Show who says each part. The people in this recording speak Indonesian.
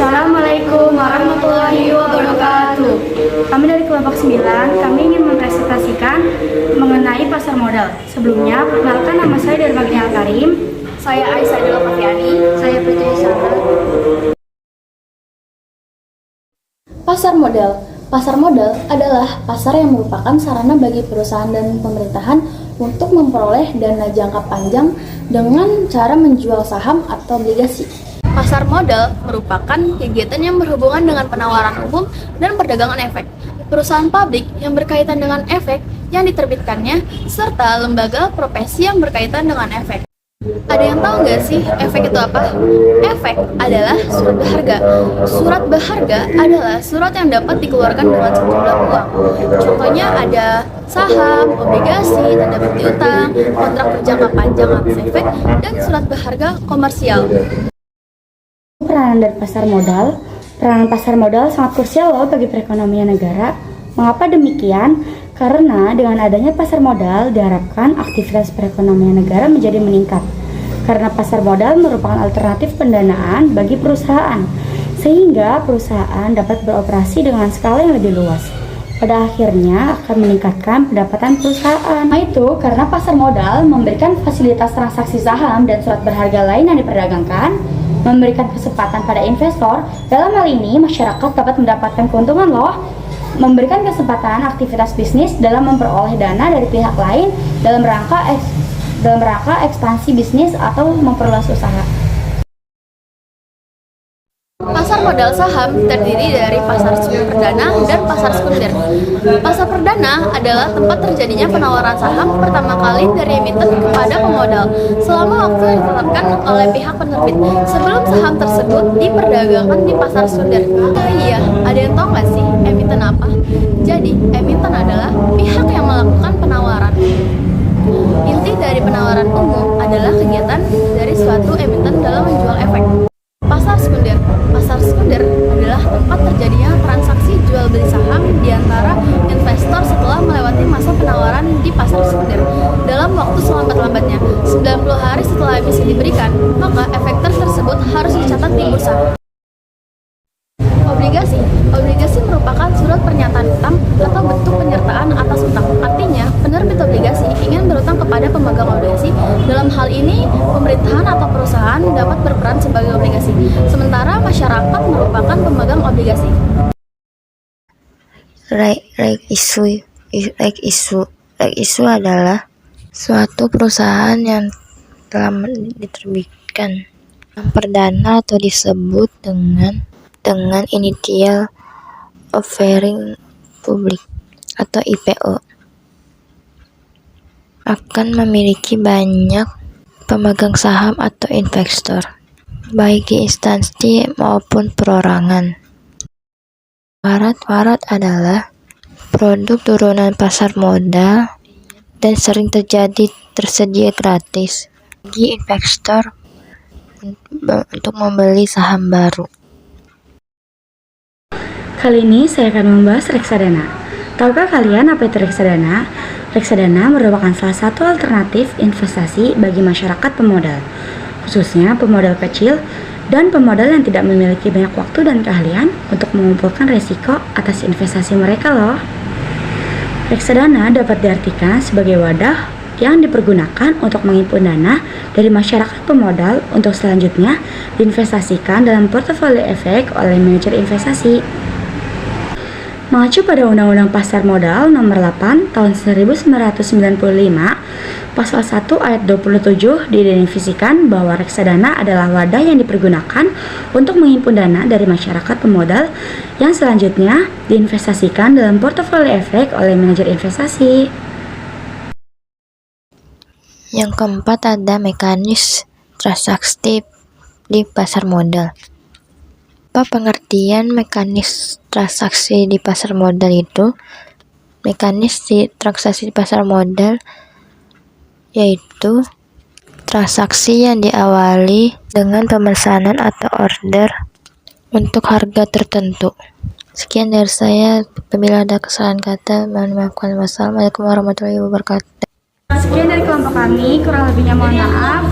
Speaker 1: Assalamualaikum warahmatullahi wabarakatuh. Kami dari kelompok 9, kami ingin mempresentasikan mengenai pasar modal. Sebelumnya, perkenalkan nama saya Darmagni Al-Karim.
Speaker 2: Saya Aisyah Dila Fafiani.
Speaker 1: Saya Putri Sarah.
Speaker 2: Pasar modal. Pasar modal adalah pasar yang merupakan sarana bagi perusahaan dan pemerintahan untuk memperoleh dana jangka panjang dengan cara menjual saham atau obligasi. Pasar modal merupakan kegiatan yang berhubungan dengan penawaran umum dan perdagangan efek, perusahaan publik yang berkaitan dengan efek yang diterbitkannya, serta lembaga profesi yang berkaitan dengan efek. Ada yang tahu nggak sih efek itu apa? Efek adalah surat berharga. Surat berharga adalah surat yang dapat dikeluarkan dengan sejumlah uang. Contohnya ada saham, obligasi, tanda bukti utang, kontrak berjangka panjang atas efek, dan surat berharga komersial.
Speaker 1: Peranan dari pasar modal. Peranan pasar modal sangat krusial loh bagi perekonomian negara. Mengapa demikian? Karena dengan adanya pasar modal diharapkan aktivitas perekonomian negara menjadi meningkat. Karena pasar modal merupakan alternatif pendanaan bagi perusahaan, sehingga perusahaan dapat beroperasi dengan skala yang lebih luas. Pada akhirnya akan meningkatkan pendapatan perusahaan. Nah itu karena pasar modal memberikan fasilitas transaksi saham dan surat berharga lain yang diperdagangkan, memberikan kesempatan pada investor, dalam hal ini masyarakat dapat mendapatkan keuntungan loh, memberikan kesempatan aktivitas bisnis dalam memperoleh dana dari pihak lain dalam rangka ekspansi bisnis atau memperluas usaha.
Speaker 2: Pasar modal saham terdiri dari pasar perdana dan pasar sekunder. Pasar perdana adalah tempat terjadinya penawaran saham pertama kali dari emiten kepada pemodal selama waktu yang ditetapkan oleh pihak penerbit sebelum saham tersebut diperdagangkan di pasar sekunder. Iya, ada yang tahu nggak sih emiten apa? Jadi, emiten adalah pihak yang melakukan penawaran. Inti dari penawaran umum adalah kegiatan dari suatu emiten dalam menjual efek. Pasar sekunder. Pasar sekunder adalah tempat terjadinya transaksi jual beli saham di antara investor setelah melewati masa penawaran di pasar sekunder. Dalam waktu selambat-lambatnya, 90 hari setelah emisi diberikan, maka efek tersebut harus dicatat di bursa. Obligasi. Obligasi merupakan surat pernyataan utang atau bentuk penyertaan atas utang. Artinya, penerbit obligasi ingin berutang kepada pemegang obligasi. Dalam hal ini, pemerintahan atau perusahaan dapat berperan sebagai obligasi, sementara masyarakat merupakan pemegang obligasi.
Speaker 3: Right issue adalah suatu perusahaan yang telah diterbitkan perdana atau disebut dengan initial offering public atau IPO, akan memiliki banyak pemegang saham atau investor, baik di instansi maupun perorangan. Warat adalah produk turunan pasar modal dan sering tersedia gratis bagi investor untuk membeli saham baru.
Speaker 1: Kali ini saya akan membahas reksadana. Tahukah kalian apa itu reksadana? Reksadana merupakan salah satu alternatif investasi bagi masyarakat pemodal, khususnya pemodal kecil dan pemodal yang tidak memiliki banyak waktu dan keahlian untuk mengumpulkan risiko atas investasi mereka loh. Reksadana dapat diartikan sebagai wadah yang dipergunakan untuk menghimpun dana dari masyarakat pemodal untuk selanjutnya diinvestasikan dalam portofolio efek oleh manajer investasi. Mengacu pada Undang-Undang Pasar Modal Nomor 8 Tahun 1995, Pasal 1 Ayat 27 didefinisikan bahwa reksadana adalah wadah yang dipergunakan untuk menghimpun dana dari masyarakat pemodal yang selanjutnya diinvestasikan dalam portofolio efek oleh manajer investasi.
Speaker 3: Yang keempat ada mekanisme transaksi di pasar modal. Apa pengertian mekanisme transaksi di pasar modal itu? Mekanisme transaksi di pasar modal yaitu transaksi yang diawali dengan pemesanan atau order untuk harga tertentu. Sekian dari saya. Apabila ada kesalahan kata, mohon maafkan. Wassalamualaikum warahmatullahi wabarakatuh.
Speaker 1: Sekian dari kelompok kami, kurang lebihnya mohon maaf.